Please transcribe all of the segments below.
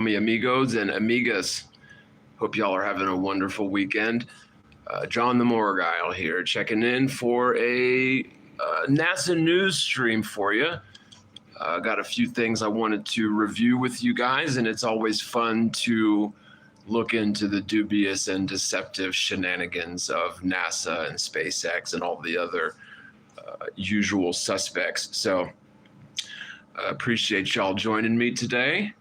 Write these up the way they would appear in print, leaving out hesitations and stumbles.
Mi amigos and amigas. Hope y'all are having a wonderful weekend. John TheMorgile here, checking in for a NASA news stream for you. Got a few things I wanted to review with you guys, and it's always fun to look into the dubious and deceptive shenanigans of NASA and SpaceX and all the other usual suspects. So appreciate y'all joining me today.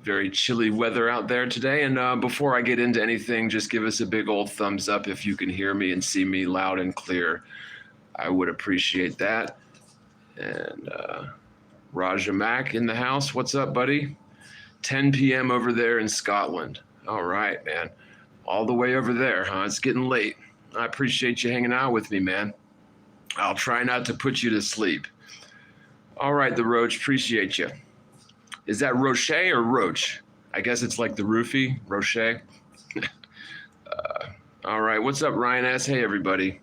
Very chilly weather out there today. And before I get into anything, just give us a big old thumbs up if you can hear me and see me loud and clear. I would appreciate that. And Raja Mack in the house. What's up, buddy? 10 p.m. over there in Scotland. All right, man. All the way over there, huh? It's getting late. I appreciate you hanging out with me, man. I'll try not to put you to sleep. All right, the Roach, appreciate you. Is that Roche or Roach? I guess it's like the roofie, Roche. All right, what's up, Ryan S? Hey, everybody.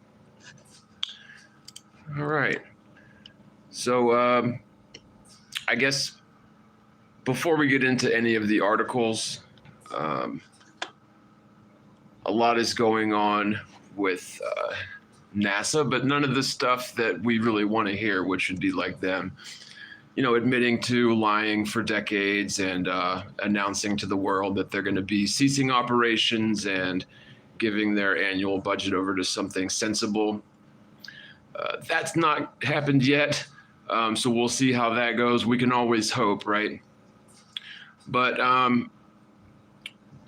All right. So I guess before we get into any of the articles, a lot is going on with NASA, but none of the stuff that we really want to hear, which would be like them, admitting to lying for decades and announcing to the world that they're going to be ceasing operations and giving their annual budget over to something sensible. That's not happened yet, so we'll see how that goes. We can always hope, right? But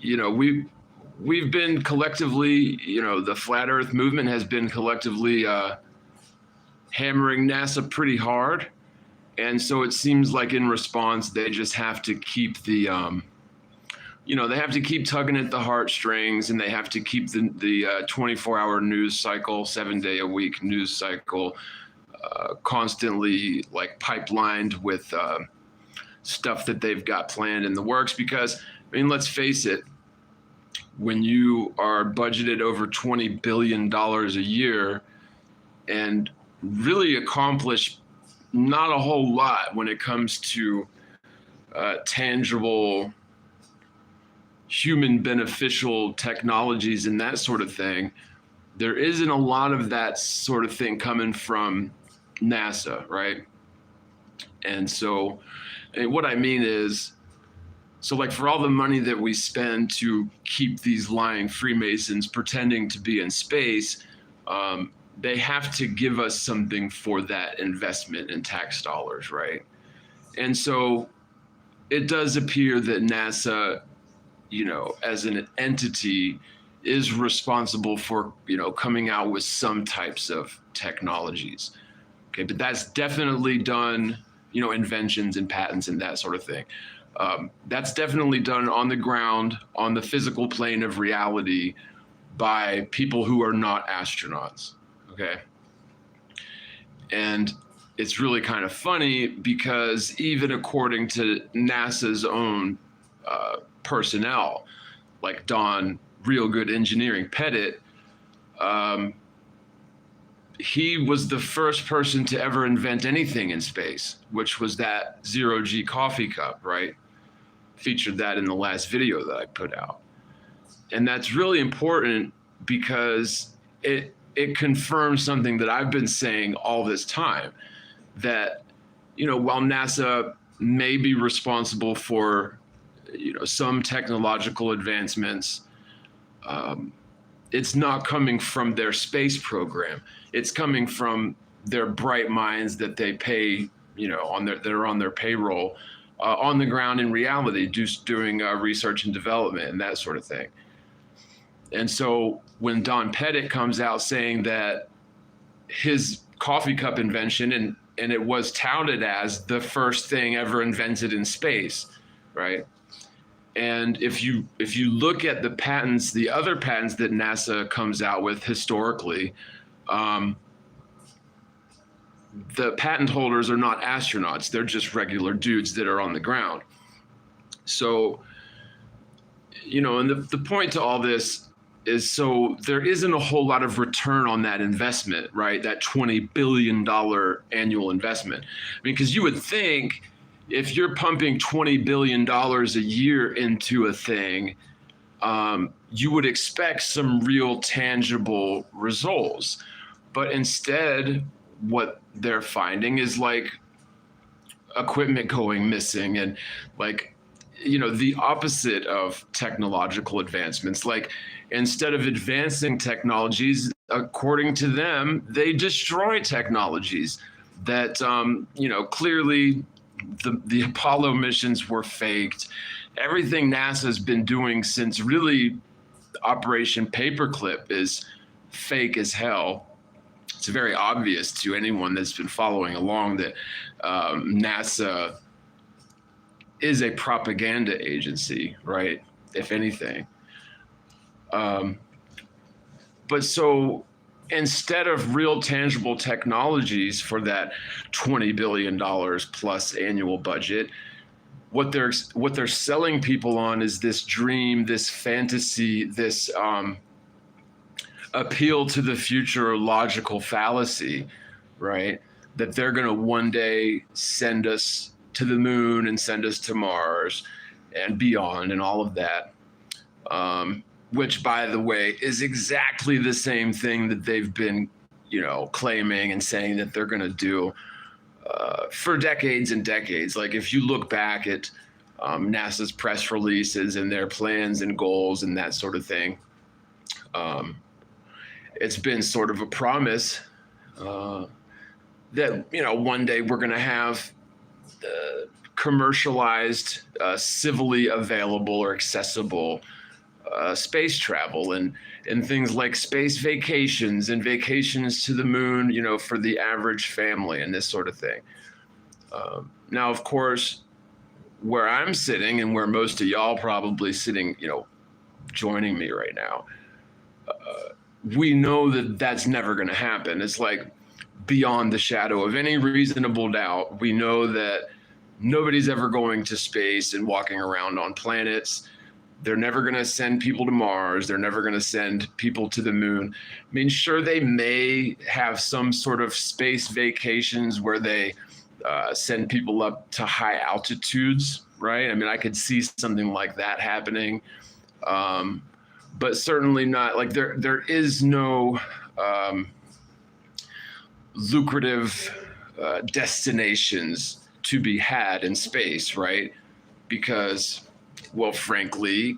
we've been collectively, the Flat Earth movement has been collectively hammering NASA pretty hard. And so it seems like in response, they just have to keep the, they have to keep tugging at the heartstrings, and they have to keep the 24-hour news cycle, 7-day-a-week news cycle, constantly like pipelined with stuff that they've got planned in the works. Because, let's face it, when you are budgeted over $20 billion a year and really accomplish not a whole lot when it comes to tangible, human beneficial technologies and that sort of thing, there isn't a lot of that sort of thing coming from NASA, right? And so what I mean is, so like for all the money that we spend to keep these lying Freemasons pretending to be in space, they have to give us something for that investment in tax dollars, right? And so it does appear that NASA, as an entity, is responsible for, coming out with some types of technologies. Okay, but that's definitely done, inventions and patents and that sort of thing. That's definitely done on the ground, on the physical plane of reality, by people who are not astronauts. Okay. And it's really kind of funny because even according to NASA's own personnel, like Don Real Good Engineering Pettit, he was the first person to ever invent anything in space, which was that 0G coffee cup, right? Featured that in the last video that I put out. And that's really important because it confirms something that I've been saying all this time, that, while NASA may be responsible for, some technological advancements, it's not coming from their space program. It's coming from their bright minds that they pay, that are on their payroll, on the ground in reality, doing research and development and that sort of thing. And so when Don Pettit comes out saying that his coffee cup invention, and it was touted as the first thing ever invented in space, right? And if you look at the patents, the other patents that NASA comes out with historically, the patent holders are not astronauts. They're just regular dudes that are on the ground. So, and the point to all this is, so there isn't a whole lot of return on that investment, right? That $20 billion annual investment. Because you would think if you're pumping $20 billion a year into a thing, you would expect some real tangible results. But instead, what they're finding is like equipment going missing and like, the opposite of technological advancements. Like instead of advancing technologies, according to them, they destroy technologies that, clearly the Apollo missions were faked. Everything NASA's been doing since really Operation Paperclip is fake as hell. It's very obvious to anyone that's been following along that NASA is a propaganda agency, right? If anything. But so instead of real tangible technologies for that $20 billion plus annual budget, what they're selling people on is this dream, this fantasy, this appeal to the future logical fallacy, right? That they're going to one day send us to the moon and send us to Mars and beyond and all of that. Which, by the way, is exactly the same thing that they've been, claiming and saying that they're going to do for decades and decades. Like if you look back at NASA's press releases and their plans and goals and that sort of thing, it's been sort of a promise that, one day we're going to have commercialized, civilly available or accessible space travel and things like space vacations and vacations to the moon, for the average family and this sort of thing. Now, of course, where I'm sitting and where most of y'all probably sitting, joining me right now, we know that that's never going to happen. It's like beyond the shadow of any reasonable doubt. We know that nobody's ever going to space and walking around on planets. They're never going to send people to Mars. They're never going to send people to the moon. I mean, sure, they may have some sort of space vacations where they send people up to high altitudes, right? I mean, I could see something like that happening, but certainly not like there is no lucrative destinations to be had in space, right? Because, well, frankly,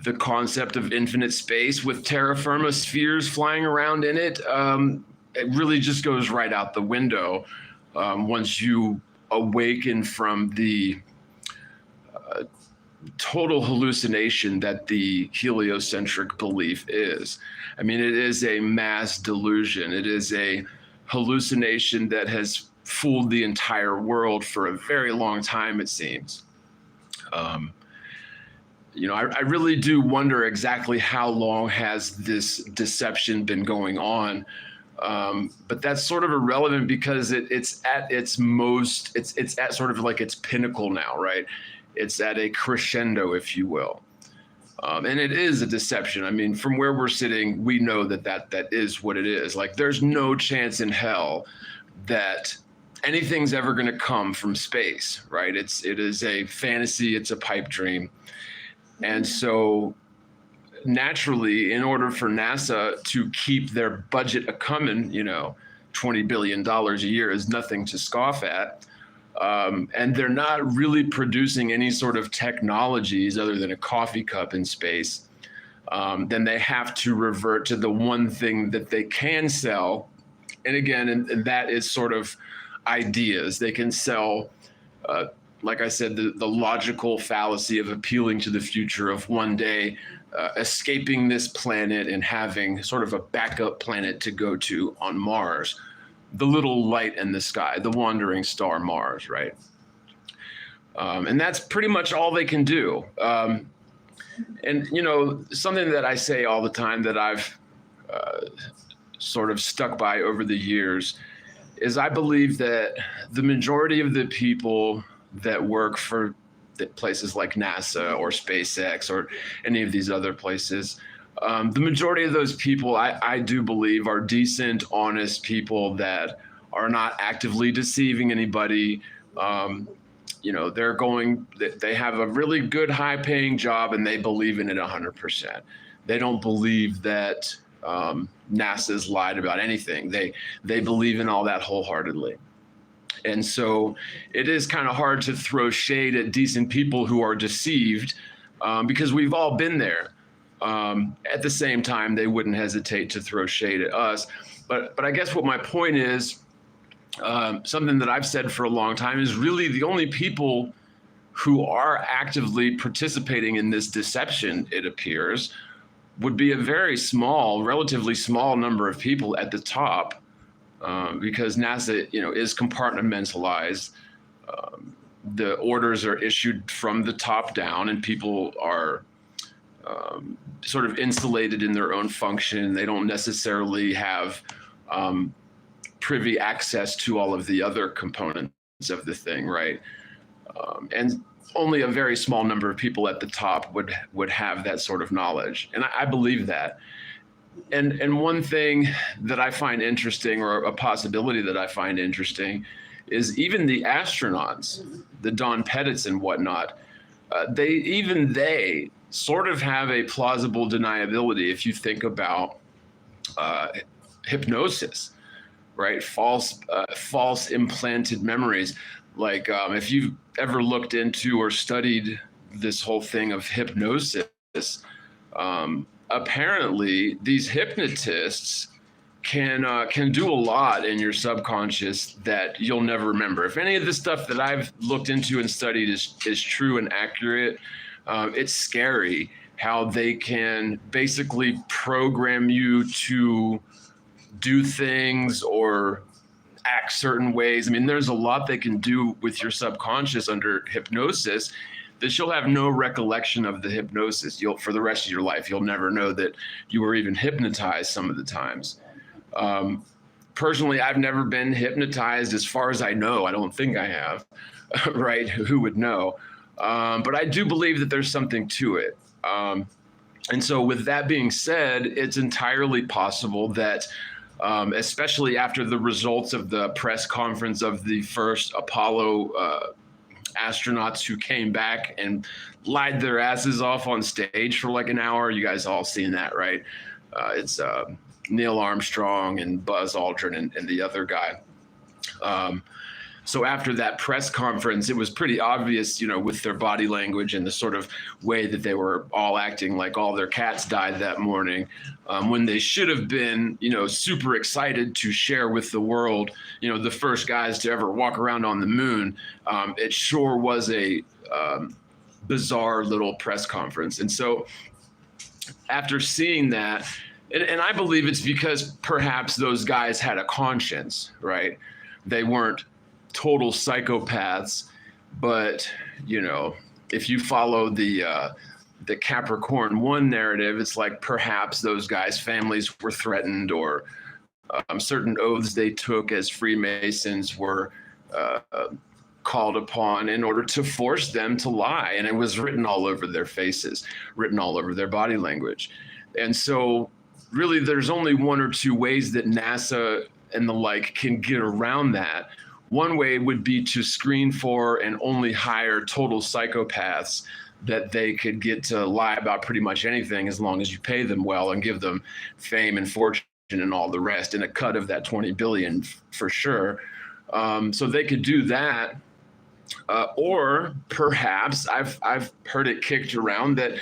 the concept of infinite space with terra firma spheres flying around in it, it really just goes right out the window once you awaken from the total hallucination that the heliocentric belief is. I mean, it is a mass delusion. It is a hallucination that has fooled the entire world for a very long time, it seems. I really do wonder exactly how long has this deception been going on. But that's sort of irrelevant because it's at its most, it's at sort of like its pinnacle now, right? It's at a crescendo, if you will. And it is a deception. I mean, from where we're sitting, we know that is what it is. Like, there's no chance in hell that anything's ever going to come from space, right? It is a fantasy. It's a pipe dream. And so naturally, in order for NASA to keep their budget a-coming, $20 billion a year is nothing to scoff at. And they're not really producing any sort of technologies other than a coffee cup in space. Then they have to revert to the one thing that they can sell. And again, and that is sort of ideas. They can sell, like I said, the logical fallacy of appealing to the future of one day escaping this planet and having sort of a backup planet to go to on Mars. The little light in the sky, the wandering star Mars, right? And that's pretty much all they can do. And, something that I say all the time that I've sort of stuck by over the years is I believe that the majority of the people that work for places like NASA or SpaceX or any of these other places, the majority of those people, I do believe, are decent, honest people that are not actively deceiving anybody. they have a really good high paying job and they believe in it 100%. They don't believe that NASA's lied about anything. They believe in all that wholeheartedly. And so it is kind of hard to throw shade at decent people who are deceived because we've all been there. At the same time, they wouldn't hesitate to throw shade at us. But I guess what my point is, something that I've said for a long time, is really the only people who are actively participating in this deception, it appears, would be a very small, relatively small number of people at the top, because NASA, is compartmentalized. The orders are issued from the top down, and people are sort of insulated in their own function. They don't necessarily have privy access to all of the other components of the thing, right? And only a very small number of people at the top would have that sort of knowledge, and I believe that. And one thing that I find interesting, or a possibility that I find interesting, is even the astronauts, the Don Pettits and whatnot, they sort of have a plausible deniability if you think about hypnosis, right? False implanted memories. Like if you've ever looked into or studied this whole thing of hypnosis, apparently these hypnotists can do a lot in your subconscious that you'll never remember. If any of the stuff that I've looked into and studied is true and accurate, it's scary how they can basically program you to do things or act certain ways. I mean, there's a lot they can do with your subconscious under hypnosis that you'll have no recollection of the hypnosis. For the rest of your life, you'll never know that you were even hypnotized some of the times. Personally, I've never been hypnotized as far as I know. I don't think I have, right? Who would know? But I do believe that there's something to it. And so with that being said, it's entirely possible that especially after the results of the press conference of the first Apollo astronauts who came back and lied their asses off on stage for like an hour. You guys all seen that, right? It's Neil Armstrong and Buzz Aldrin and the other guy. So after that press conference, it was pretty obvious, with their body language and the sort of way that they were all acting like all their cats died that morning, when they should have been, super excited to share with the world, the first guys to ever walk around on the moon. It sure was a bizarre little press conference. And so after seeing that, and I believe it's because perhaps those guys had a conscience, right? They weren't total psychopaths, but if you follow the Capricorn 1 narrative, it's like perhaps those guys' families were threatened, or certain oaths they took as Freemasons were called upon in order to force them to lie, and it was written all over their faces, written all over their body language. And so really there's only one or two ways that NASA and the like can get around that. One way would be to screen for and only hire total psychopaths that they could get to lie about pretty much anything as long as you pay them well and give them fame and fortune and all the rest, and a cut of that 20 billion for sure. So they could do that. Or perhaps I've heard it kicked around that,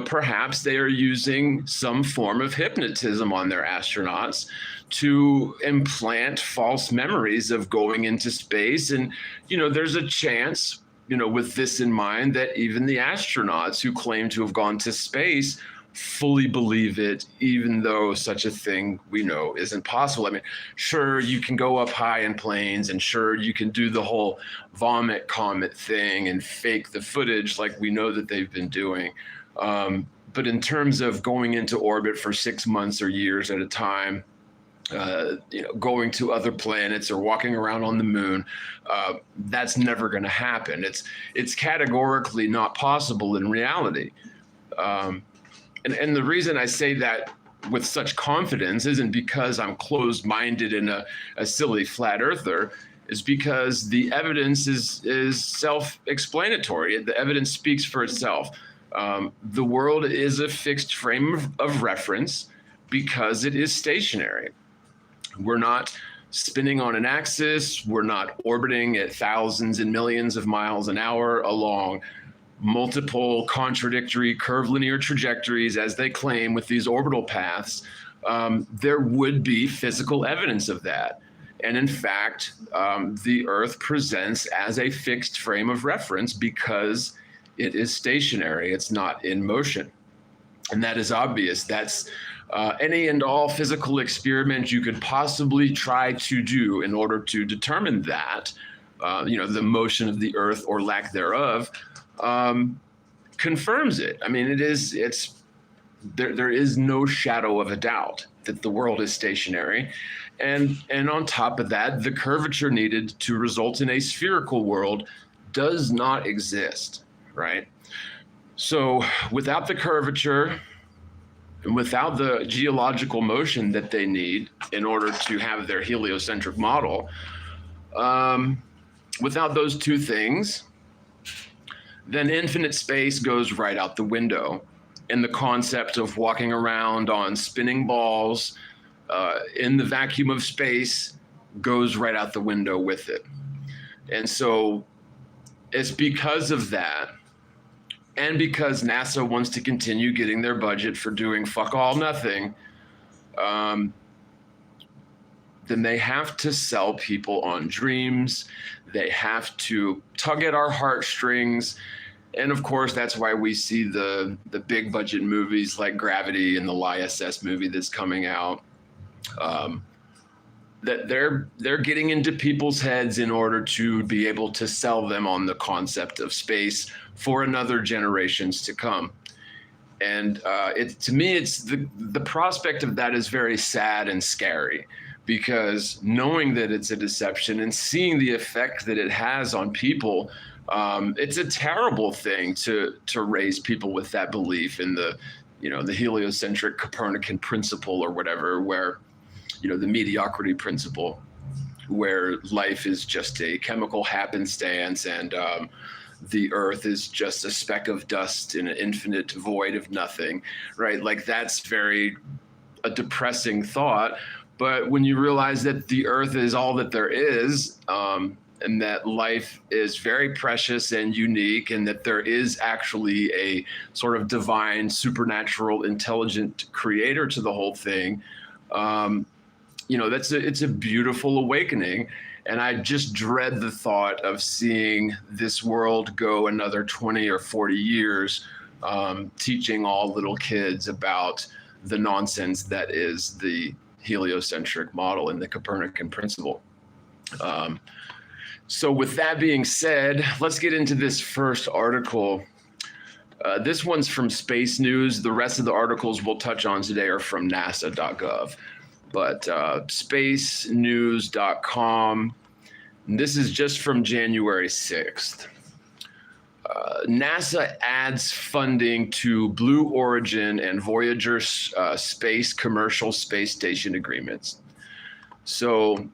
perhaps they are using some form of hypnotism on their astronauts to implant false memories of going into space. And, there's a chance, with this in mind, that even the astronauts who claim to have gone to space fully believe it, even though such a thing we know isn't possible. I mean, sure, you can go up high in planes, and sure, you can do the whole vomit comet thing and fake the footage like we know that they've been doing. But in terms of going into orbit for 6 months or years at a time, going to other planets or walking around on the moon, that's never going to happen. It's categorically not possible in reality. And the reason I say that with such confidence isn't because I'm closed-minded and a silly flat earther. is because the evidence is self-explanatory. The evidence speaks for itself. The world is a fixed frame of reference because it is stationary. We're not spinning on an axis. We're not orbiting at thousands and millions of miles an hour along multiple contradictory curvilinear trajectories, as they claim with these orbital paths. There would be physical evidence of that. And in fact, the Earth presents as a fixed frame of reference because it is stationary. It's not in motion. And that is obvious. That's any and all physical experiment you could possibly try to do in order to determine that, the motion of the Earth or lack thereof, confirms it. I mean, there is no shadow of a doubt that the world is stationary. And on top of that, the curvature needed to result in a spherical world does not exist, right? So without the curvature and without the geological motion that they need in order to have their heliocentric model, without those two things, then infinite space goes right out the window. And the concept of walking around on spinning balls in the vacuum of space goes right out the window with it. And so it's because of that, and because NASA wants to continue getting their budget for doing fuck all nothing, then they have to sell people on dreams. They have to tug at our heartstrings. And of course, that's why we see the big budget movies like Gravity and the ISS movie that's coming out. That they're getting into people's heads in order to be able to sell them on the concept of space for another generations to come. And to me, it's the prospect of that is very sad and scary, because knowing that it's a deception and seeing the effect that it has on people, it's a terrible thing to raise people with that belief in the heliocentric Copernican principle or whatever, where, the mediocrity principle, where life is just a chemical happenstance and the Earth is just a speck of dust in an infinite void of nothing, right? Like, that's a depressing thought. But when you realize that the Earth is all that there is, and that life is very precious and unique, and that there is actually a sort of divine, supernatural, intelligent creator to the whole thing, it's a beautiful awakening. And I just dread the thought of seeing this world go another 20 or 40 years, teaching all little kids about the nonsense that is the heliocentric model and the Copernican principle. So with that being said, let's get into this first article. This one's from Space News. The rest of the articles we'll touch on today are from nasa.gov. But spacenews.com, this is just from January 6th. NASA adds funding to Blue Origin and Voyager space commercial space station agreements. So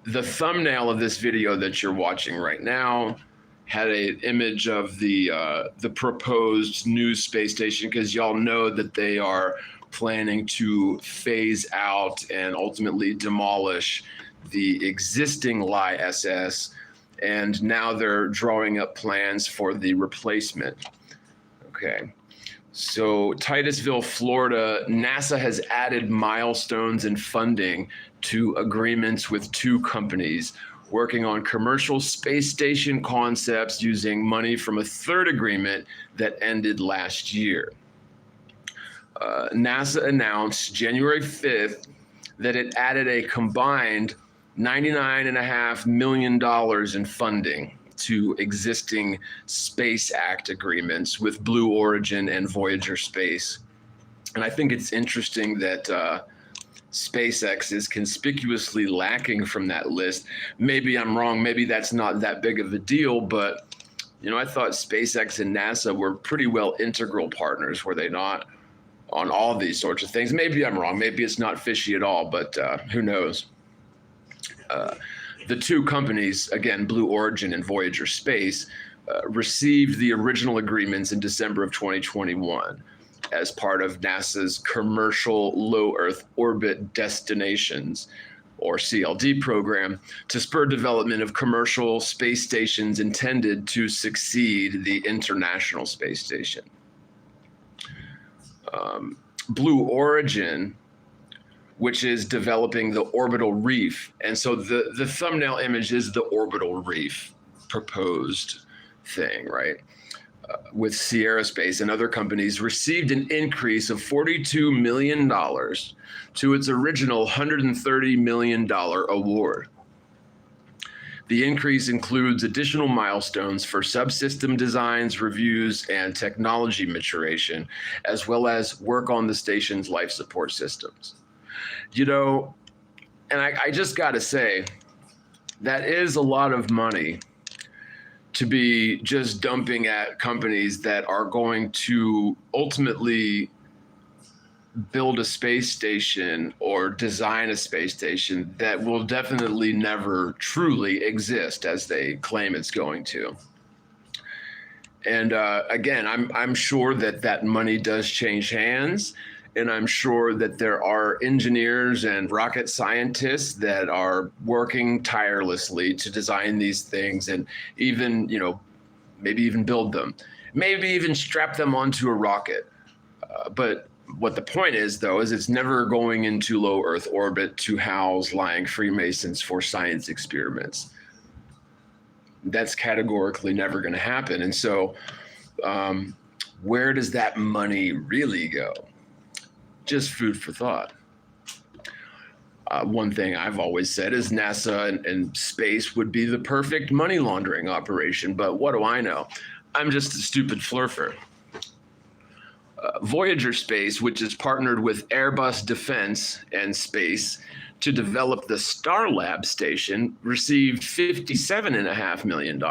the thumbnail of this video that you're watching right now had an image of the proposed new space station, because y'all know that they are planning to phase out and ultimately demolish the existing ISS, and now they're drawing up plans for the replacement. Okay, so Titusville, Florida, NASA has added milestones and funding to agreements with two companies working on commercial space station concepts using money from a third agreement that ended last year. NASA announced January 5th that it added a combined $99.5 million in funding to existing Space Act agreements with Blue Origin and Voyager Space. And I think it's interesting that SpaceX is conspicuously lacking from that list. Maybe I'm wrong. Maybe that's not that big of a deal, but I thought SpaceX and NASA were pretty well integral partners, were they not, on all these sorts of things? Maybe I'm wrong. Maybe it's not fishy at all, but who knows? The two companies, again, Blue Origin and Voyager Space, received the original agreements in December of 2021 as part of NASA's Commercial Low Earth Orbit Destinations, or CLD program, to spur development of commercial space stations intended to succeed the International Space Station. Blue Origin, which is developing the orbital reef. And so the thumbnail image is the orbital reef proposed thing, right? With Sierra Space and other companies, received an increase of $42 million to its original $130 million award. The increase includes additional milestones for subsystem designs, reviews, and technology maturation, as well as work on the station's life support systems. You know, and I just got to say, that is a lot of money to be just dumping at companies that are going to ultimately build a space station or design a space station that will definitely never truly exist as they claim it's going to. And again, I'm sure that money does change hands. And I'm sure that there are engineers and rocket scientists that are working tirelessly to design these things and even, you know, maybe even build them, maybe even strap them onto a rocket. But what the point is, though, is it's never going into low Earth orbit to house lying Freemasons for science experiments. That's categorically never going to happen. And so where does that money really go? Just food for thought. One thing I've always said is NASA and space would be the perfect money laundering operation, but what do I know? I'm just a stupid flurfer. Voyager Space, which is partnered with Airbus Defence and Space to develop the Starlab station, received $57.5 million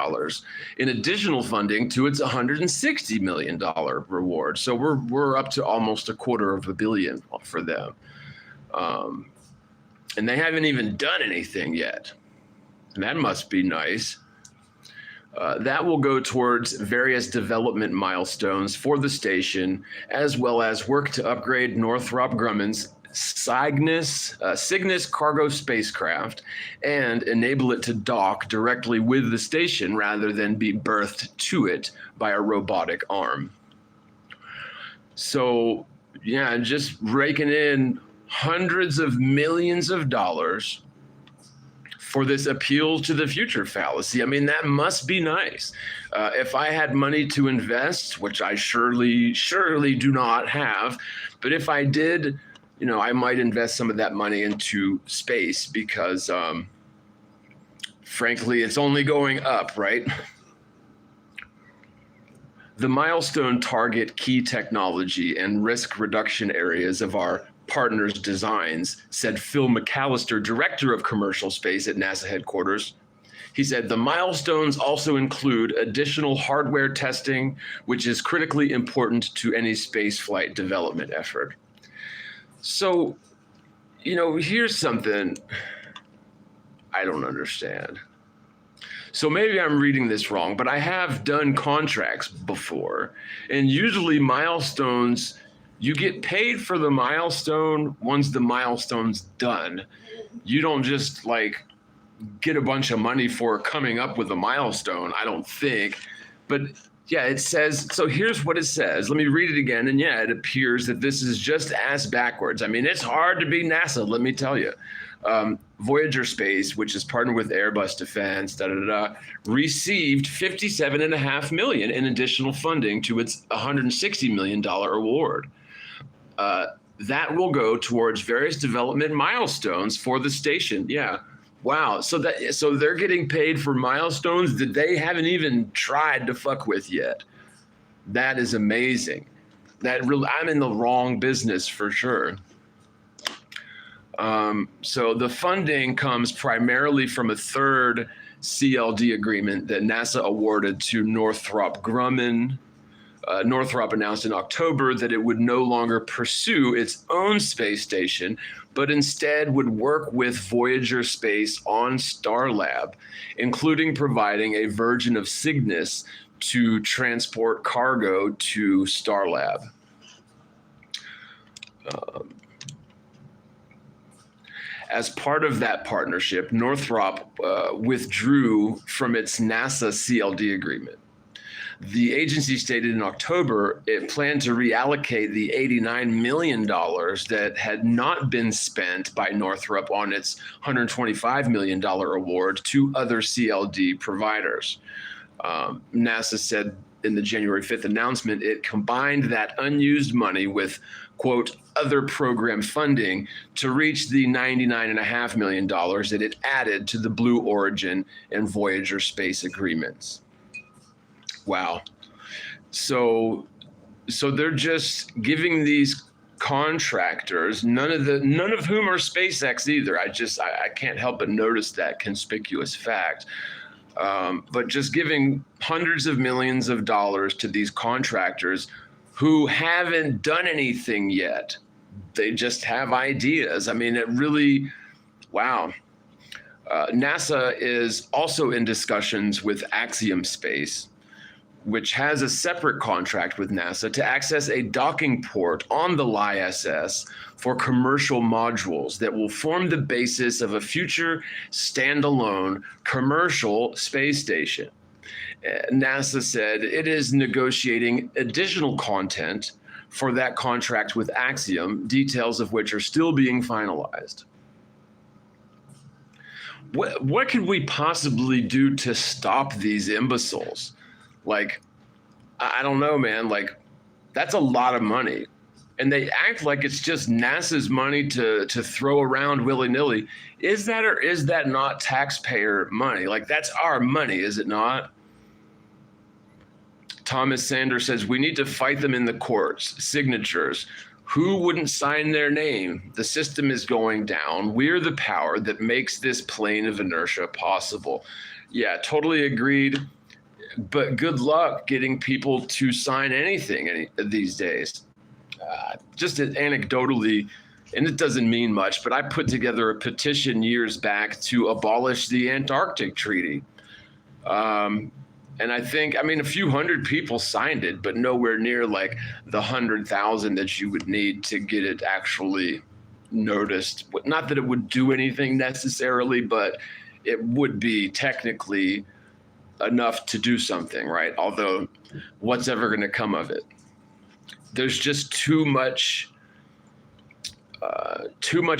in additional funding to its $160 million reward. So we're up to almost $250 million for them. And they haven't even done anything yet. And that must be nice. That will go towards various development milestones for the station, as well as work to upgrade Northrop Grumman's Cygnus cargo spacecraft and enable it to dock directly with the station rather than be berthed to it by a robotic arm. So, yeah, just raking in hundreds of millions of dollars for this appeal to the future fallacy. I mean, that must be nice. If I had money to invest, which I surely do not have, but if I did, you know, I might invest some of that money into space because, frankly, it's only going up, right? The milestone target key technology and risk reduction areas of our partners' designs, said Phil McAllister, director of commercial space at NASA headquarters. He said, the milestones also include additional hardware testing, which is critically important to any spaceflight development effort. So, you know, here's something I don't understand. So maybe I'm reading this wrong, but I have done contracts before, and usually milestones, you get paid for the milestone once the milestone's done. You don't just like get a bunch of money for coming up with a milestone, I don't think. But yeah, it says, so here's what it says. Let me read it again. And yeah, it appears that this is just ass backwards. I mean, it's hard to be NASA, let me tell you. Voyager Space, which is partnered with Airbus Defence, received $57.5 million in additional funding to its $160 million award. That will go towards various development milestones for the station. Yeah. Wow. So they're getting paid for milestones that they haven't even tried to fuck with yet. That is amazing. I'm in the wrong business for sure. So the funding comes primarily from a third CLD agreement that NASA awarded to Northrop Grumman, Northrop announced in October that it would no longer pursue its own space station, but instead would work with Voyager Space on Starlab, including providing a version of Cygnus to transport cargo to Starlab. As part of that partnership, Northrop withdrew from its NASA CLD agreement. The agency stated in October it planned to reallocate the $89 million that had not been spent by Northrop on its $125 million award to other CLD providers. NASA said in the January 5th announcement, it combined that unused money with, quote, other program funding to reach the $99.5 million that it added to the Blue Origin and Voyager space agreements. Wow. So they're just giving these contractors, none of whom are SpaceX either. I can't help but notice that conspicuous fact. But just giving hundreds of millions of dollars to these contractors who haven't done anything yet. They just have ideas. I mean, it really, wow. NASA is also in discussions with Axiom Space, which has a separate contract with NASA to access a docking port on the LISS for commercial modules that will form the basis of a future standalone commercial space station. NASA said it is negotiating additional content for that contract with Axiom, details of which are still being finalized. What could we possibly do to stop these imbeciles? Like, I don't know, man. Like, that's a lot of money. And they act like it's just NASA's money to throw around willy-nilly. Is that or is that not taxpayer money? Like, that's our money, is it not? Thomas Sanders says, we need to fight them in the courts. Signatures. Who wouldn't sign their name? The system is going down. We're the power that makes this plane of inertia possible. Yeah, totally agreed. But good luck getting people to sign anything these days. Just anecdotally, and it doesn't mean much, but I put together a petition years back to abolish the Antarctic Treaty. And I think, I mean, a few hundred people signed it, but nowhere near like the 100,000 that you would need to get it actually noticed. Not that it would do anything necessarily, but it would be technically enough to do something, right? Although what's ever going to come of it? There's just too much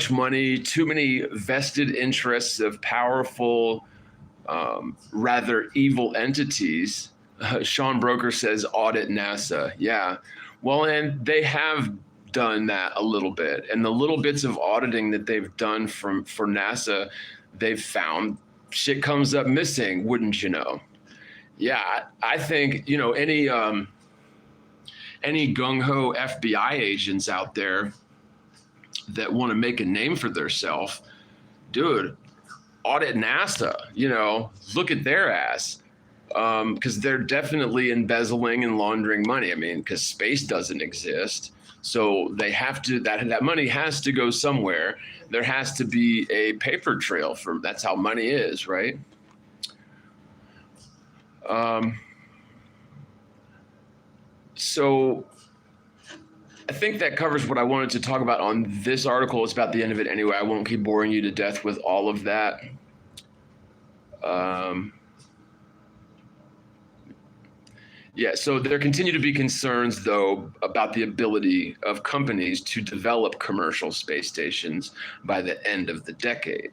money, too many vested interests of powerful, rather evil entities. Sean Broker says audit NASA. Yeah, well, and they have done that a little bit, and the little bits of auditing that they've done for NASA, they've found shit comes up missing, wouldn't you know? Yeah, I think, you know, any gung-ho FBI agents out there that want to make a name for themselves, dude, audit NASA, you know, look at their ass, because they're definitely embezzling and laundering money. I mean, because space doesn't exist. So they have to, that money has to go somewhere. There has to be a paper trail for, that's how money is, right? So I think that covers what I wanted to talk about on this article. It's about the end of it anyway. I won't keep boring you to death with all of that. Yeah, so there continue to be concerns, though, about the ability of companies to develop commercial space stations by the end of the decade.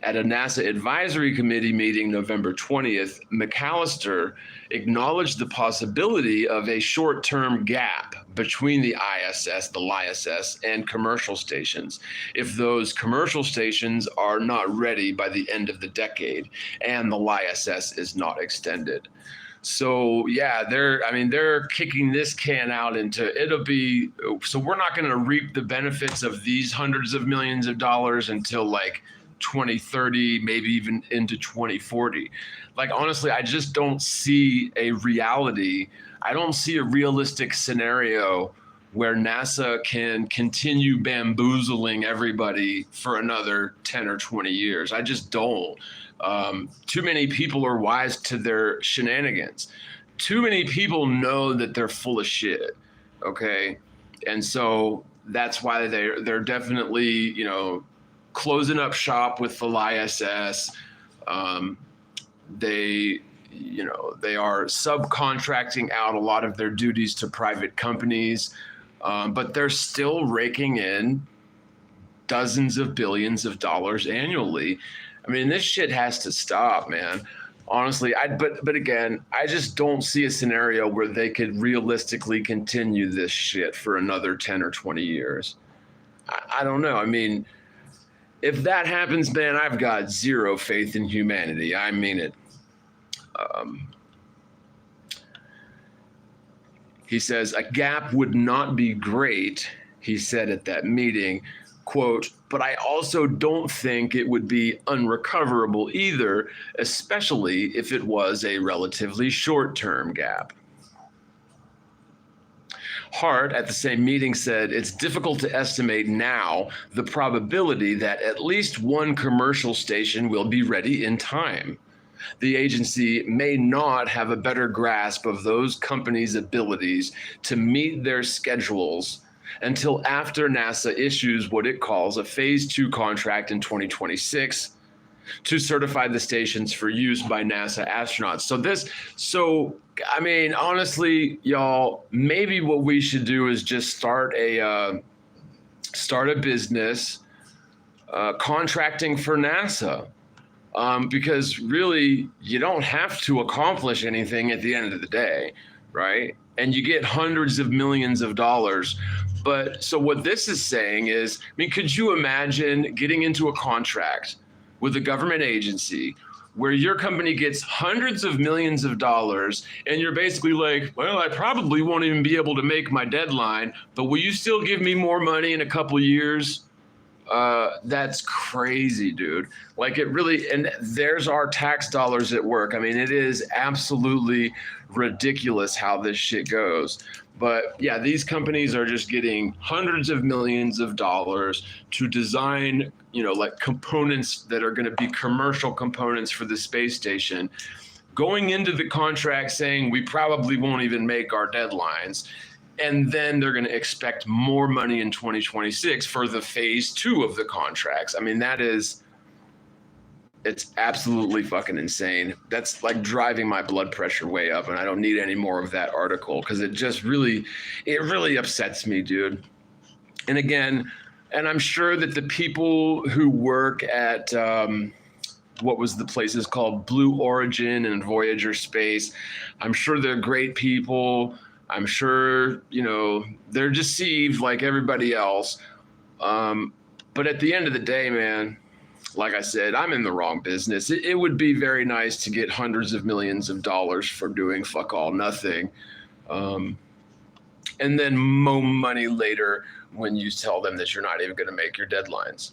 At a NASA advisory committee meeting November 20th, McAllister acknowledged the possibility of a short-term gap between the ISS, the LISS, and commercial stations if those commercial stations are not ready by the end of the decade and the LISS is not extended. So yeah, they're kicking this can out into, so we're not going to reap the benefits of these hundreds of millions of dollars until like 2030, maybe even into 2040. Like, honestly, I just don't see a reality I don't see a realistic scenario where NASA can continue bamboozling everybody for another 10 or 20 years. I just don't. Too many people are wise to their shenanigans. Too many people know that they're full of shit. Okay. And so that's why they're definitely, you know, closing up shop with the ISS. They, you know, they are subcontracting out a lot of their duties to private companies, but they're still raking in dozens of billions of dollars annually. I mean, this shit has to stop, man. Honestly, but again, I just don't see a scenario where they could realistically continue this shit for another 10 or 20 years. I don't know. I mean, if that happens, man, I've got zero faith in humanity. I mean it. He says, a gap would not be great, he said at that meeting, quote, but I also don't think it would be unrecoverable either, especially if it was a relatively short-term gap. Hart, at the same meeting, said it's difficult to estimate now the probability that at least one commercial station will be ready in time. The agency may not have a better grasp of those companies' abilities to meet their schedules until after NASA issues what it calls a Phase 2 contract in 2026 to certify the stations for use by NASA astronauts. So I mean, honestly, y'all, maybe what we should do is just start a business contracting for NASA. Because really, you don't have to accomplish anything at the end of the day, right? And you get hundreds of millions of dollars. But so what this is saying is, I mean, could you imagine getting into a contract with a government agency where your company gets hundreds of millions of dollars and you're basically like, well, I probably won't even be able to make my deadline, but will you still give me more money in a couple of years? That's crazy, dude. Like, it really, and there's our tax dollars at work. I mean, it is absolutely ridiculous how this shit goes. But yeah, these companies are just getting hundreds of millions of dollars to design, you know, like components that are going to be commercial components for the space station, going into the contract saying we probably won't even make our deadlines. And then they're going to expect more money in 2026 for the Phase 2 of the contracts. I mean, it's absolutely fucking insane. That's like driving my blood pressure way up, and I don't need any more of that article because it really upsets me, dude. And again, and I'm sure that the people who work at what was the places called Blue Origin and Voyager Space, I'm sure they're great people. I'm sure, you know, they're deceived like everybody else. But at the end of the day, man, like I said, I'm in the wrong business. It would be very nice to get hundreds of millions of dollars for doing fuck all nothing. And then more money later when you tell them that you're not even going to make your deadlines.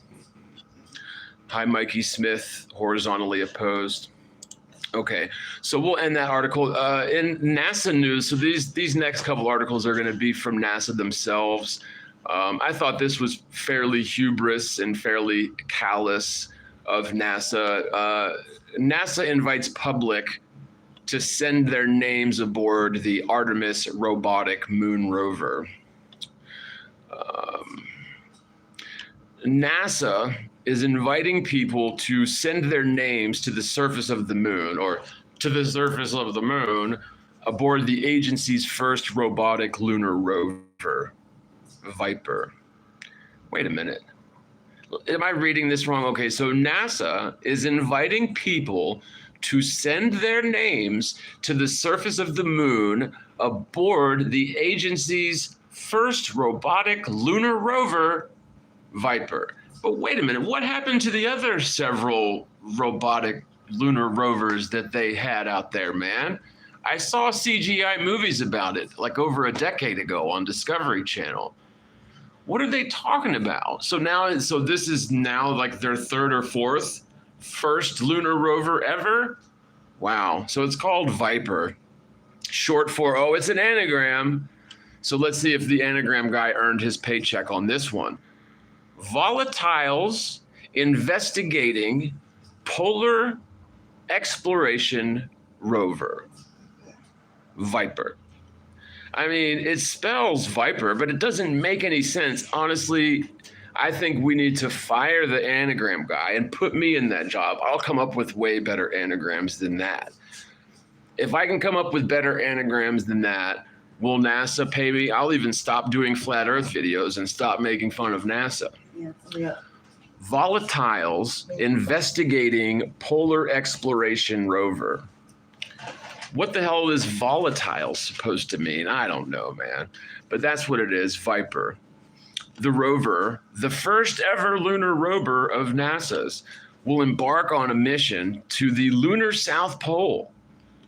Hi, Mikey Smith, horizontally opposed. Okay, so we'll end that article. In NASA news, so these next couple articles are going to be from NASA themselves. I thought this was fairly hubris and fairly callous of NASA. NASA invites public to send their names aboard the Artemis robotic moon rover. NASA is inviting people to send their names to the surface of the moon, or to the surface of the moon, aboard the agency's first robotic lunar rover, Viper. Wait a minute. Am I reading this wrong? Okay, so NASA is inviting people to send their names to the surface of the moon aboard the agency's first robotic lunar rover, Viper. But wait a minute, what happened to the other several robotic lunar rovers that they had out there, man? I saw CGI movies about it like over a decade ago on Discovery Channel. What are they talking about? So this is now like their third or fourth first lunar rover ever? Wow. So it's called Viper. short for, oh, it's an anagram. So let's see if the anagram guy earned his paycheck on this one. Volatiles Investigating Polar Exploration Rover. Viper. I mean, it spells Viper, but it doesn't make any sense. Honestly, I think we need to fire the anagram guy and put me in that job. I'll come up with way better anagrams than that. If I can come up with better anagrams than that, will NASA pay me? I'll even stop doing flat Earth videos and stop making fun of NASA. Yeah. Volatiles Investigating Polar Exploration Rover. What the hell is volatile supposed to mean? I don't know, man. But that's what it is, Viper. The rover, the first ever lunar rover of NASA's, will embark on a mission to the lunar South Pole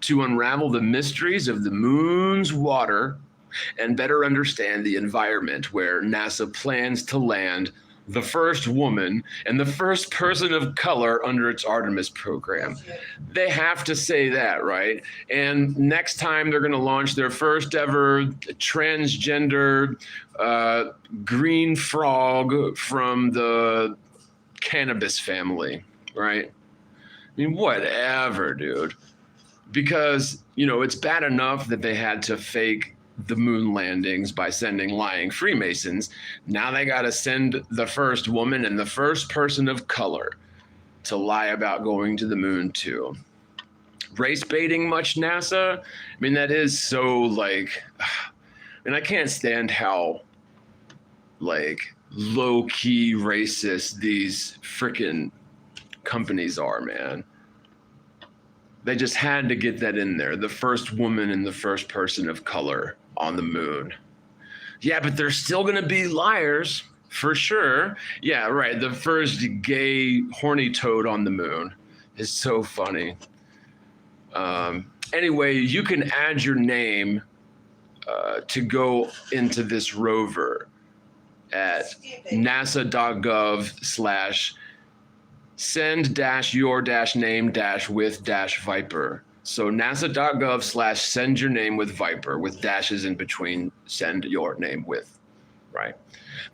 to unravel the mysteries of the moon's water and better understand the environment where NASA plans to land the first woman and the first person of color under its Artemis program. They have to say that, right? And next time they're going to launch their first ever transgender green frog from the cannabis family, right? I mean, whatever, dude. Because, you know, it's bad enough that they had to fake the moon landings by sending lying Freemasons. Now they got to send the first woman and the first person of color to lie about going to the moon too. Race baiting much, NASA? I mean, that is so like, and I can't stand how like low-key racist these freaking companies are, man. They just had to get that in there. The first woman and the first person of color on the moon. Yeah, but they're still going to be liars for sure. Yeah, right. The first gay horny toad on the moon is so funny. Anyway, you can add your name to go into this rover at nasa.gov/send-your-name-with-viper. So nasa.gov/send your name with Viper with dashes in between send your name with, right?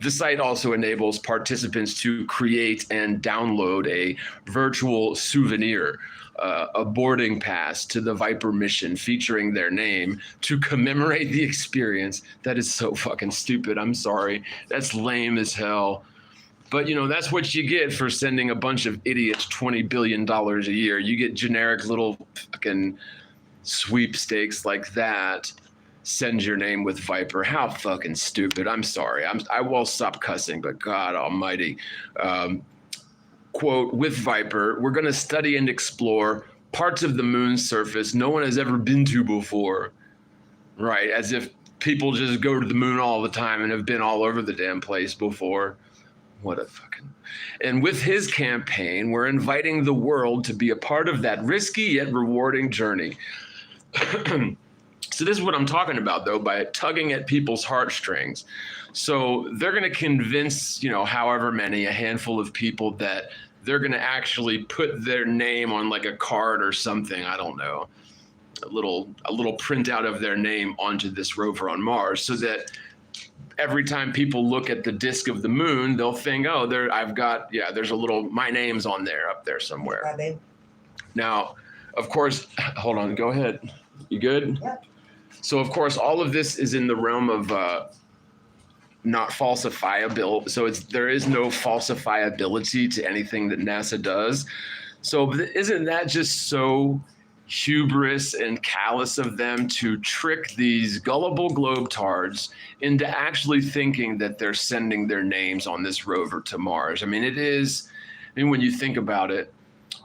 The site also enables participants to create and download a virtual souvenir, a boarding pass to the Viper mission featuring their name to commemorate the experience. That is so fucking stupid. I'm sorry. That's lame as hell. But, you know, that's what you get for sending a bunch of idiots $20 billion a year. You get generic little fucking sweepstakes like that. Send your name with Viper. How fucking stupid. I'm sorry. I will stop cussing, but God almighty. Quote, with Viper, we're going to study and explore parts of the moon's surface no one has ever been to before. Right? As if people just go to the moon all the time and have been all over the damn place before. What a fucking... And with his campaign, we're inviting the world to be a part of that risky yet rewarding journey. So this is what I'm talking about, though, by tugging at people's heartstrings. So they're going to convince, you know, however many, a handful of people that they're going to actually put their name on like a card or something. I don't know, a little printout of their name onto this rover on Mars, so that every time people look at the disk of the moon, they'll think, oh, there's a little, my name's on there, up there somewhere. Now, of course, hold on, go ahead. You good? Yep. So, of course, all of this is in the realm of not falsifiable. So there is no falsifiability to anything that NASA does. So isn't that just so hubris and callous of them to trick these gullible globetards into actually thinking that they're sending their names on this rover to Mars? I mean, it is, when you think about it,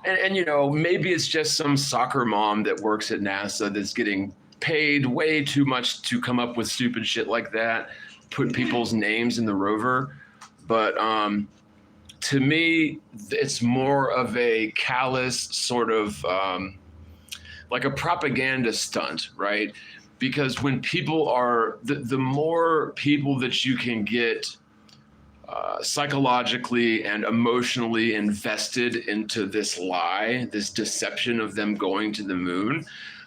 and you know, maybe it's just some soccer mom that works at NASA that's getting paid way too much to come up with stupid shit like that, put people's names in the rover. But to me, it's more of a callous sort of like a propaganda stunt, right? Because when people are, the more people that you can get psychologically and emotionally invested into this lie, this deception of them going to the moon,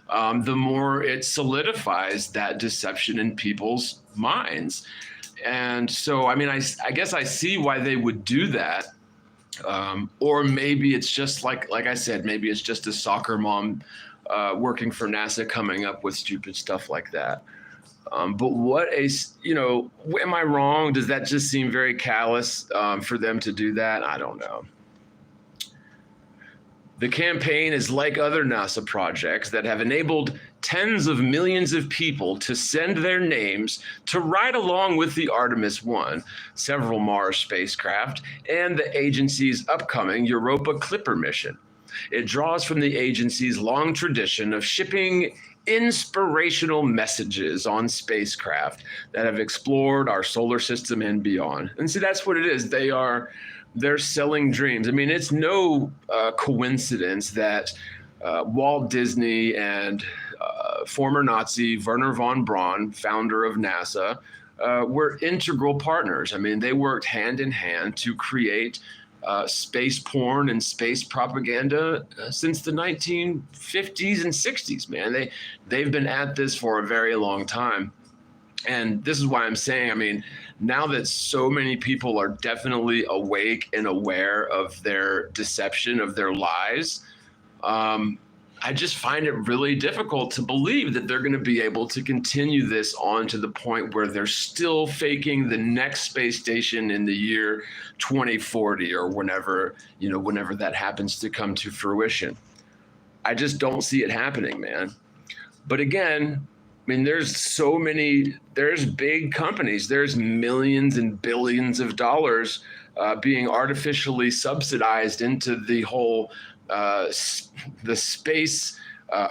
the more it solidifies that deception in people's minds. And so, I mean, I guess I see why they would do that. Or maybe it's just like I said, maybe it's just a soccer mom working for NASA coming up with stupid stuff like that. But am I wrong? Does that just seem very callous for them to do that? I don't know. The campaign is like other NASA projects that have enabled tens of millions of people to send their names to ride along with the Artemis 1, several Mars spacecraft, and the agency's upcoming Europa Clipper mission. It draws from the agency's long tradition of shipping inspirational messages on spacecraft that have explored our solar system and beyond. And see, that's what it is. They're selling dreams. I mean, it's no coincidence that Walt Disney and former Nazi Wernher von Braun, founder of NASA, were integral partners. I mean, they worked hand in hand to create space porn and space propaganda since the 1950s and 60s, man. They've been at this for a very long time. And this is why I'm saying, I mean, now that so many people are definitely awake and aware of their deception, of their lies, I just find it really difficult to believe that they're going to be able to continue this on to the point where they're still faking the next space station in the year 2040 or whenever that happens to come to fruition. I just don't see it happening, man. But again, I mean, there's big companies, there's millions and billions of dollars being artificially subsidized into the whole the space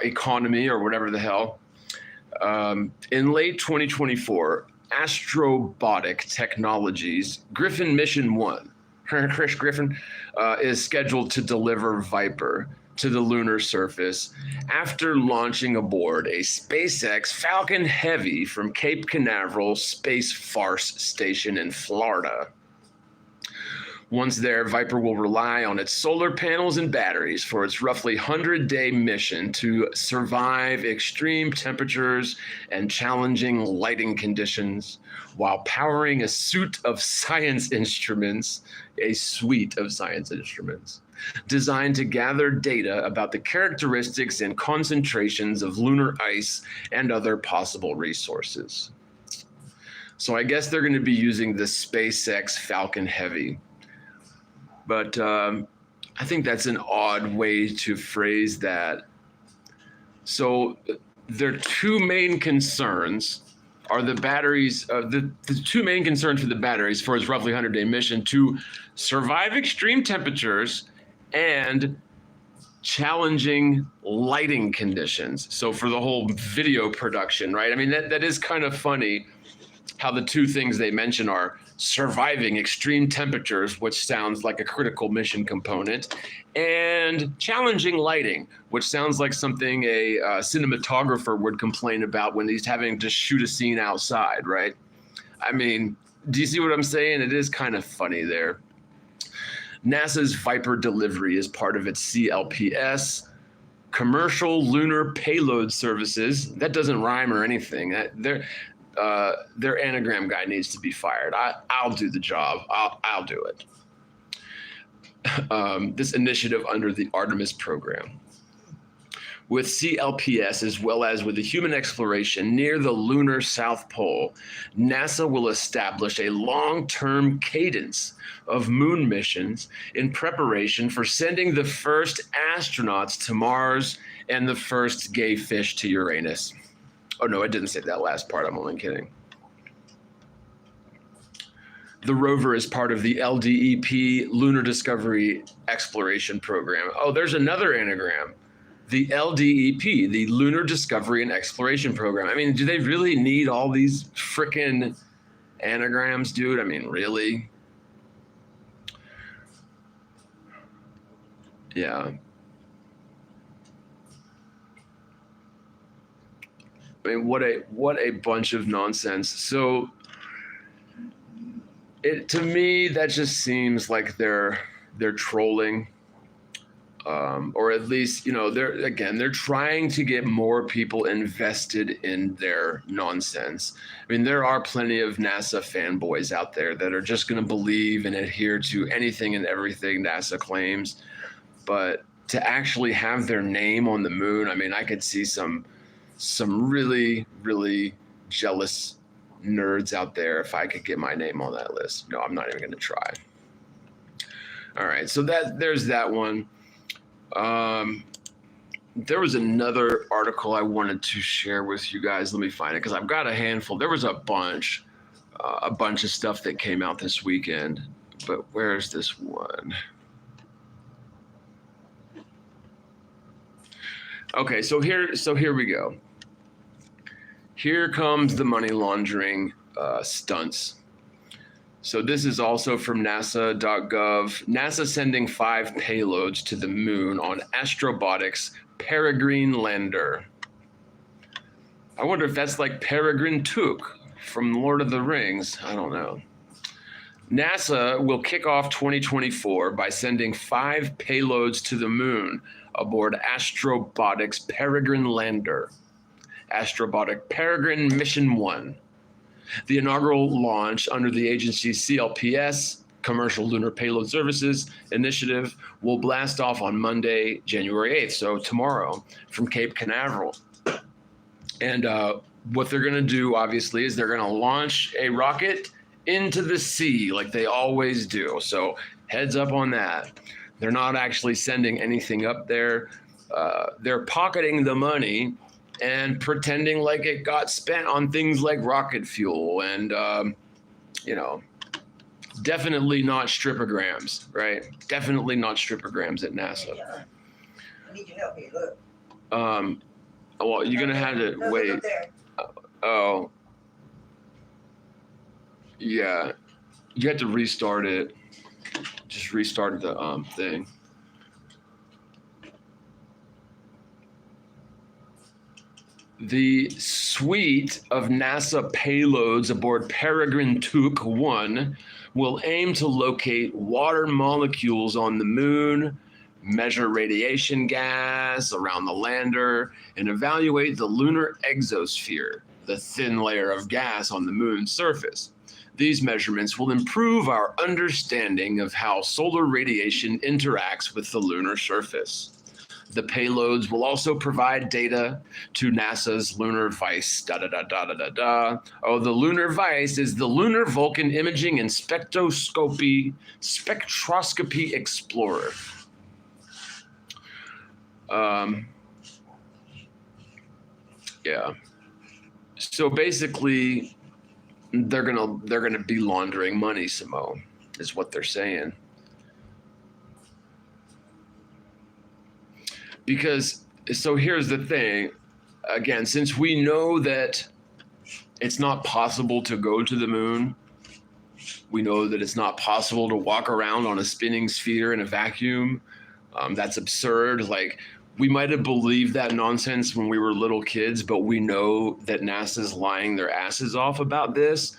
economy or whatever the hell. In late 2024, Astrobotic Technologies Griffin Mission 1, Chris Griffin, is scheduled to deliver Viper to the lunar surface after launching aboard a SpaceX Falcon Heavy from Cape Canaveral Space Force Station in Florida. Once there, Viper will rely on its solar panels and batteries for its roughly 100-day mission to survive extreme temperatures and challenging lighting conditions while powering a suite of science instruments designed to gather data about the characteristics and concentrations of lunar ice and other possible resources. So I guess they're going to be using the SpaceX Falcon Heavy. But I think that's an odd way to phrase that. So their two main concerns are the batteries. The two main concerns for the batteries for its roughly 100-day mission to survive extreme temperatures and challenging lighting conditions. So for the whole video production, right? I mean, that is kind of funny how the two things they mention are surviving extreme temperatures, which sounds like a critical mission component, and challenging lighting, which sounds like something a cinematographer would complain about when he's having to shoot a scene outside, right? I mean, do you see what I'm saying? It is kind of funny there. NASA's Viper delivery is part of its CLPS, Commercial Lunar Payload Services. That doesn't rhyme or anything. Their anagram guy needs to be fired. I'll do the job. I'll do it. This initiative under the Artemis program. With CLPS, as well as with the human exploration near the lunar South Pole, NASA will establish a long-term cadence of moon missions in preparation for sending the first astronauts to Mars and the first gay fish to Uranus. Oh, no, I didn't say that last part. I'm only kidding. The rover is part of the LDEP Lunar Discovery Exploration Program. Oh, there's another anagram. The LDEP, the Lunar Discovery and Exploration Program. I mean, do they really need all these frickin' anagrams, dude? I mean, really? Yeah. I mean, what a bunch of nonsense. So to me, that just seems like they're trolling. or at least, they're trying to get more people invested in their nonsense. I mean, there are plenty of NASA fanboys out there that are just going to believe and adhere to anything and everything NASA claims. But to actually have their name on the moon, I mean, I could see some really, really jealous nerds out there if I could get my name on that list. No, I'm not even going to try. All right, so there's that one. There was another article I wanted to share with you guys. Let me find it because I've got a handful. There was a bunch of stuff that came out this weekend, but where's this one? Okay, so here we go. Here comes the money laundering stunts. So this is also from NASA.gov. NASA sending 5 payloads to the moon on Astrobotic's Peregrine lander. I wonder if that's like Peregrine Took from Lord of the Rings. I don't know. NASA will kick off 2024 by sending 5 payloads to the moon aboard Astrobotic's Peregrine lander. Astrobotic Peregrine Mission 1. The inaugural launch under the agency's CLPS, Commercial Lunar Payload Services Initiative, will blast off on Monday, January 8th, so tomorrow, from Cape Canaveral. And what they're going to do, obviously, is they're going to launch a rocket into the sea like they always do. So heads up on that. They're not actually sending anything up there. They're pocketing the money and pretending like it got spent on things like rocket fuel and, definitely not stripograms, right? Definitely not stripograms at NASA. I need your help here, look. Well, you're going to have to wait. Oh. Yeah. You have to restart it. Just restart the thing. The suite of NASA payloads aboard Peregrine Took 1 will aim to locate water molecules on the moon, measure radiation gas around the lander, and evaluate the lunar exosphere, the thin layer of gas on the moon's surface. These measurements will improve our understanding of how solar radiation interacts with the lunar surface. The payloads will also provide data to NASA's Lunar Vice. Oh, the Lunar Vice is the Lunar Vulcan Imaging and Spectroscopy Explorer. Yeah. So basically, they're gonna be laundering money, Simone, is what they're saying. Because, so here's the thing, again, since we know that it's not possible to go to the moon, we know that it's not possible to walk around on a spinning sphere in a vacuum. That's absurd. Like, we might have believed that nonsense when we were little kids, but we know that NASA's lying their asses off about this.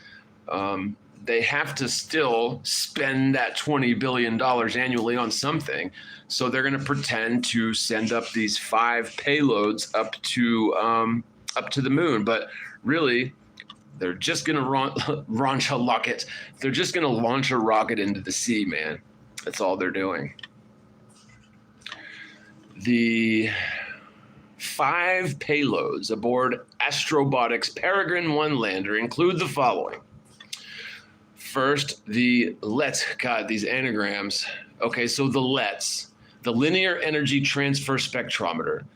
They have to still spend that $20 billion annually on something. So they're going to pretend to send up these 5 payloads up to the moon. But really, they're just going to launch a rocket. They're just going to launch a rocket into the sea, man. That's all they're doing. The 5 payloads aboard Astrobotic's Peregrine 1 lander include the following. First, the LETS. God, these anagrams. Okay, so the LETS, the Linear Energy Transfer Spectrometer.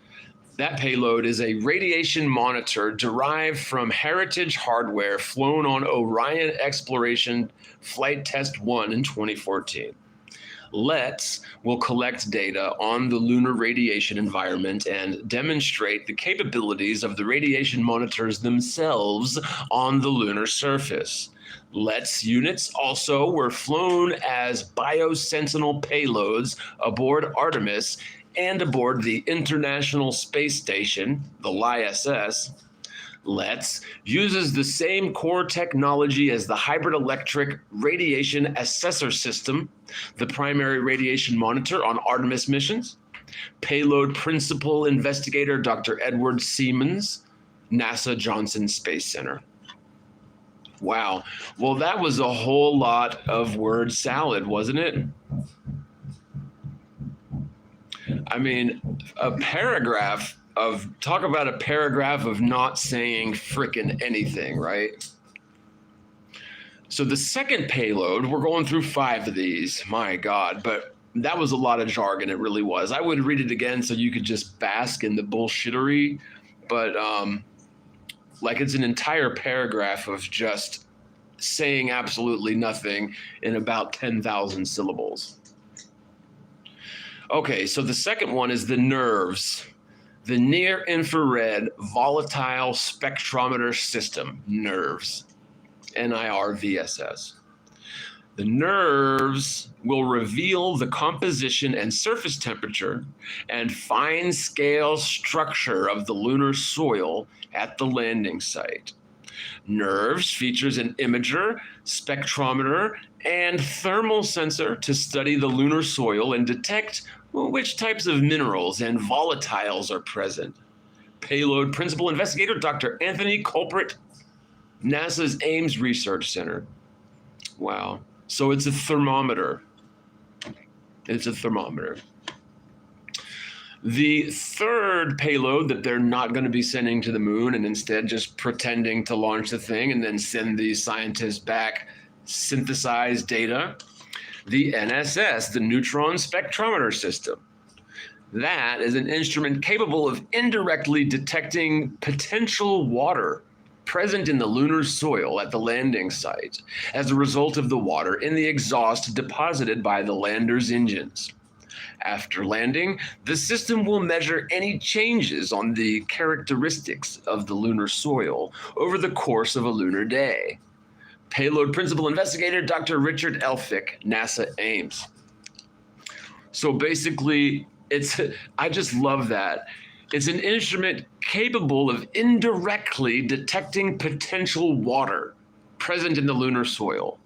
That payload is a radiation monitor derived from heritage hardware flown on Orion Exploration Flight Test 1 in 2014. LETS will collect data on the lunar radiation environment and demonstrate the capabilities of the radiation monitors themselves on the lunar surface. LETS units also were flown as biosentinel payloads aboard Artemis and aboard the International Space Station, the ISS. LETS uses the same core technology as the Hybrid Electric Radiation Assessor System, the primary radiation monitor on Artemis missions. Payload Principal Investigator Dr. Edward Siemens, NASA Johnson Space Center. Wow. Well, that was a whole lot of word salad, wasn't it? I mean, talk about a paragraph of not saying frickin' anything, right? So the second payload, we're going through 5 of these, my God, but that was a lot of jargon, it really was. I would read it again so you could just bask in the bullshittery, but like it's an entire paragraph of just saying absolutely nothing in about 10,000 syllables. Okay, so the second one is the NIRVS, the Near Infrared Volatile Spectrometer System, NIRVS, NIRVSS. The NIRVS will reveal the composition and surface temperature and fine scale structure of the lunar soil at the landing site. NIRVS features an imager, spectrometer, and thermal sensor to study the lunar soil and detect which types of minerals and volatiles are present. Payload Principal Investigator Dr. Anthony Culprit, NASA's Ames Research Center. Wow. So it's a thermometer. It's a thermometer. The third payload that they're not going to be sending to the moon and instead just pretending to launch the thing and then send these scientists back synthesized data, the NSS, the Neutron Spectrometer System. That is an instrument capable of indirectly detecting potential water present in the lunar soil at the landing site as a result of the water in the exhaust deposited by the lander's engines. After landing, the system will measure any changes on the characteristics of the lunar soil over the course of a lunar day. Payload Principal Investigator Dr. Richard Elphick, NASA Ames. So basically, I just love that. It's an instrument capable of indirectly detecting potential water present in the lunar soil.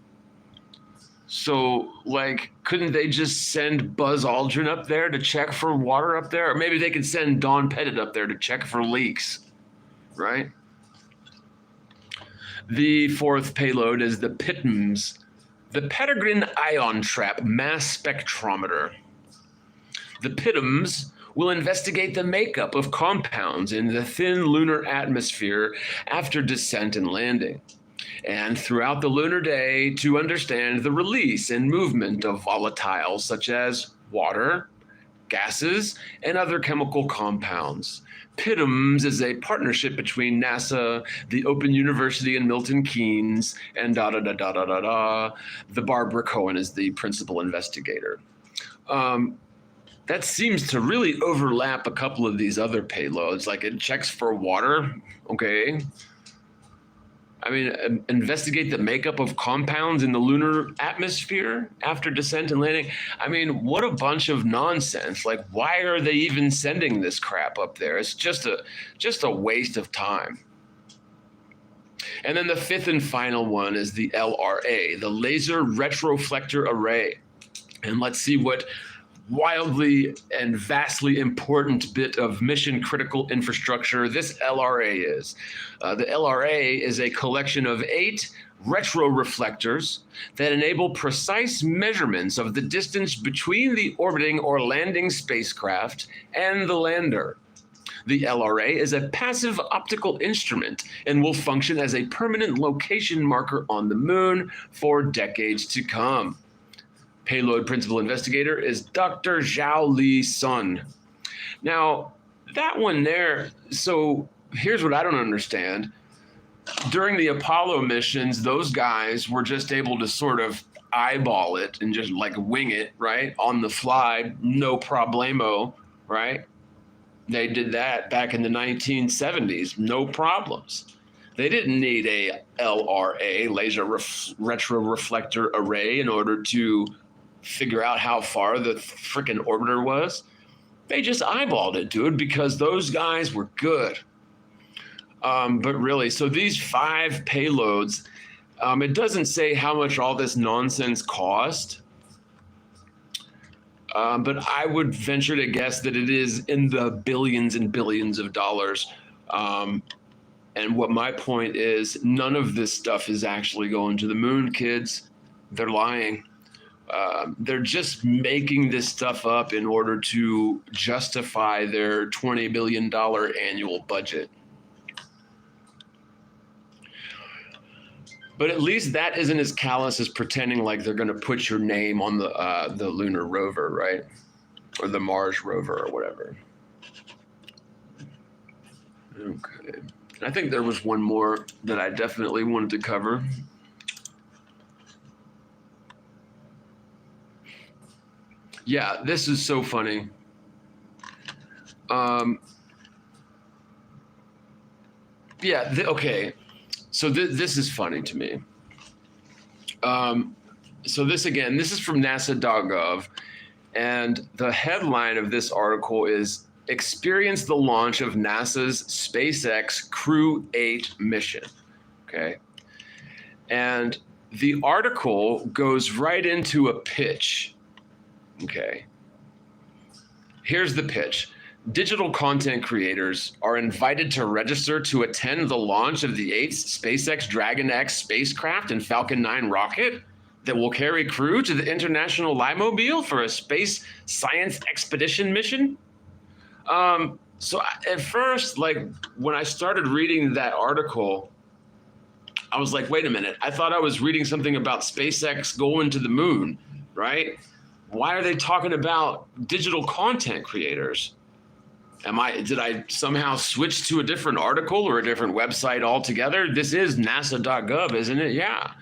So, like, couldn't they just send Buzz Aldrin up there to check for water up there? Or maybe they could send Don Pettit up there to check for leaks, right? The fourth payload is the PITMS, the Peregrine Ion Trap Mass Spectrometer. The PITMS will investigate the makeup of compounds in the thin lunar atmosphere after descent and landing, and throughout the lunar day to understand the release and movement of volatiles such as water, gases, and other chemical compounds. PITMS is a partnership between NASA, the Open University in Milton Keynes, and The Barbara Cohen is the principal investigator. That seems to really overlap a couple of these other payloads. Like it checks for water, okay. I mean, investigate the makeup of compounds in the lunar atmosphere after descent and landing. I mean, what a bunch of nonsense. Like, why are they even sending this crap up there? It's just a waste of time. And then the fifth and final one is the LRA, the Laser Retroflector Array. And let's see what wildly and vastly important bit of mission critical infrastructure this LRA is. The LRA is a collection of 8 retroreflectors that enable precise measurements of the distance between the orbiting or landing spacecraft and the lander. The LRA is a passive optical instrument and will function as a permanent location marker on the moon for decades to come. Payload Principal Investigator is Dr. Zhao Li Sun. Now, that one there, so here's what I don't understand. During the Apollo missions, those guys were just able to sort of eyeball it and just like wing it, right? On the fly, no problemo, right? They did that back in the 1970s, no problems. They didn't need a LRA, Laser Retroreflector Array, in order to figure out how far the frickin' orbiter was. They just eyeballed it, dude, because those guys were good. But really, so these 5 payloads, it doesn't say how much all this nonsense cost. But I would venture to guess that it is in the billions and billions of dollars. And what my point is, none of this stuff is actually going to the moon, kids. They're lying. They're just making this stuff up in order to justify their $20 billion annual budget. But at least that isn't as callous as pretending like they're going to put your name on the Lunar rover, right? Or the Mars rover or whatever. Okay. I think there was one more that I definitely wanted to cover. Yeah, this is so funny. Yeah, okay. So this is funny to me. So this is from NASA.gov, and the headline of this article is "Experience the launch of NASA's SpaceX Crew 8 mission." Okay, and the article goes right into a pitch. Okay, here's the pitch. Digital content creators are invited to register to attend the launch of the 8th SpaceX Dragon X spacecraft and Falcon 9 rocket that will carry crew to the International Limobile for a space science expedition mission. So at first, like when I started reading that article, I was like, wait a minute, I thought I was reading something about SpaceX going to the moon, right? Why are they talking about digital content creators? Did I somehow switch to a different article or a different website altogether? This is NASA.gov, isn't it? Yeah.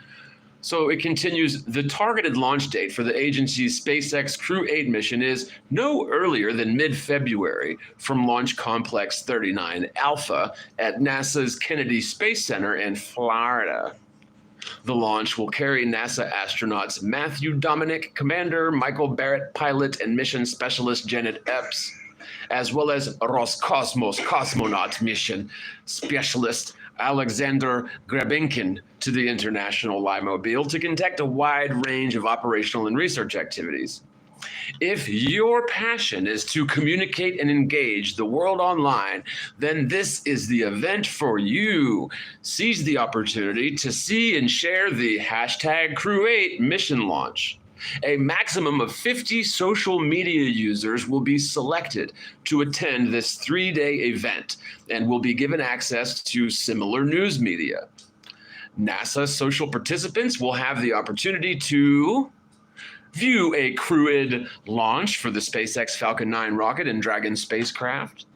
So it continues, the targeted launch date for the agency's SpaceX Crew 8 mission is no earlier than mid-February from Launch Complex 39 Alpha at NASA's Kennedy Space Center in Florida. The launch will carry NASA astronauts Matthew Dominic, Commander Michael Barrett, pilot and mission specialist Janet Epps, as well as Roscosmos cosmonaut mission specialist Alexander Grabenkin to the International Limobile to conduct a wide range of operational and research activities. If your passion is to communicate and engage the world online, then this is the event for you. Seize the opportunity to see and share the hashtag Crew8 mission launch. A maximum of 50 social media users will be selected to attend this 3-day event and will be given access to similar news media. NASA social participants will have the opportunity to view a crewed launch for the SpaceX Falcon 9 rocket and Dragon spacecraft,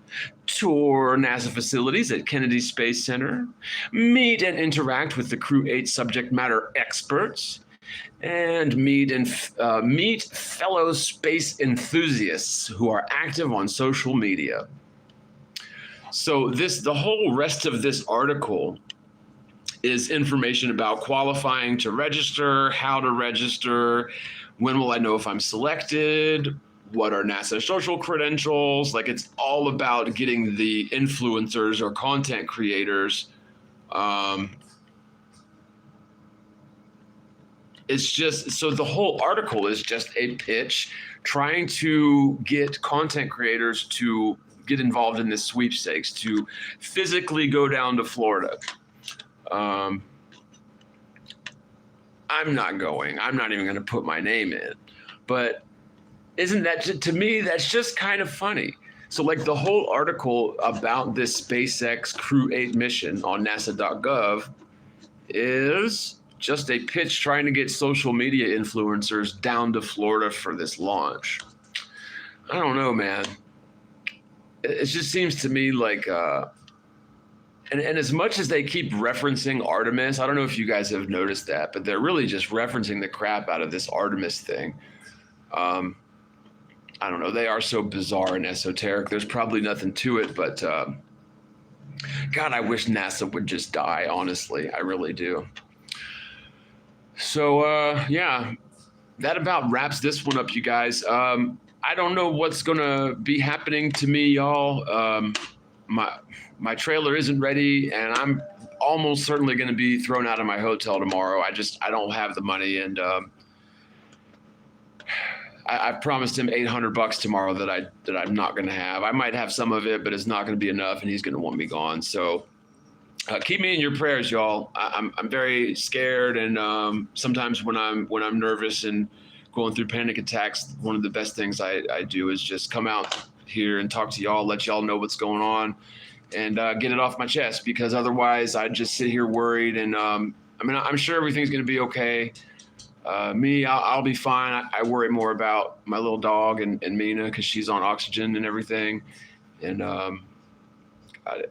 tour NASA facilities at Kennedy Space Center, meet and interact with the Crew 8 subject matter experts, and meet fellow space enthusiasts who are active on social media. So the whole rest of this article is information about qualifying to register, how to register, when will I know if I'm selected, what are NASA social credentials. Like, it's all about getting the influencers or content creators. It's just, so the whole article is just a pitch trying to get content creators to get involved in this sweepstakes, to physically go down to Florida. I'm not going. I'm not even going to put my name in. But isn't that, to me, that's just kind of funny. So like the whole article about this SpaceX Crew 8 mission on NASA.gov is just a pitch trying to get social media influencers down to Florida for this launch. I don't know, man. It just seems to me like, and as much as they keep referencing Artemis, I don't know if you guys have noticed that, but they're really just referencing the crap out of this Artemis thing. I don't know. They are so bizarre and esoteric. There's probably nothing to it, but God, I wish NASA would just die, honestly. I really do. So, yeah, that about wraps this one up, you guys. I don't know what's going to be happening to me, y'all. My trailer isn't ready, and I'm almost certainly going to be thrown out of my hotel tomorrow. I don't have the money, and I promised him $800 tomorrow that I'm not going to have. I might have some of it, but it's not going to be enough, and he's going to want me gone. So keep me in your prayers, y'all. I'm very scared, and sometimes when I'm nervous and going through panic attacks, one of the best things I do is just come out here and talk to y'all, let y'all know what's going on, and get it off my chest, because otherwise I'd just sit here worried. And I mean, I'm sure everything's going to be okay. I'll be fine. I worry more about my little dog and Mina, because she's on oxygen and everything. And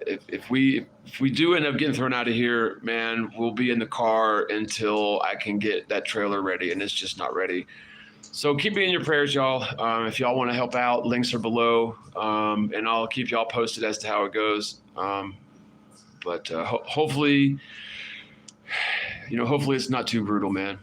if we do end up getting thrown out of here, man, we'll be in the car until I can get that trailer ready, and it's just not ready. So keep me in your prayers, y'all. If y'all want to help out, links are below, and I'll keep y'all posted as to how it goes. But hopefully, hopefully it's not too brutal, man.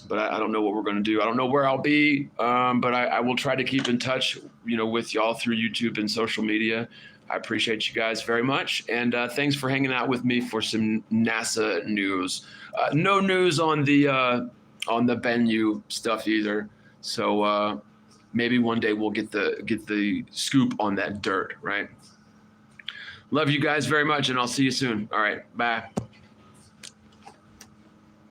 But I don't know what we're going to do. I don't know where I'll be, but I will try to keep in touch, with y'all through YouTube and social media. I appreciate you guys very much. And thanks for hanging out with me for some NASA news. No news on the Bennu stuff either. So maybe one day we'll get the scoop on that dirt, right? Love you guys very much, and I'll see you soon. All right, bye.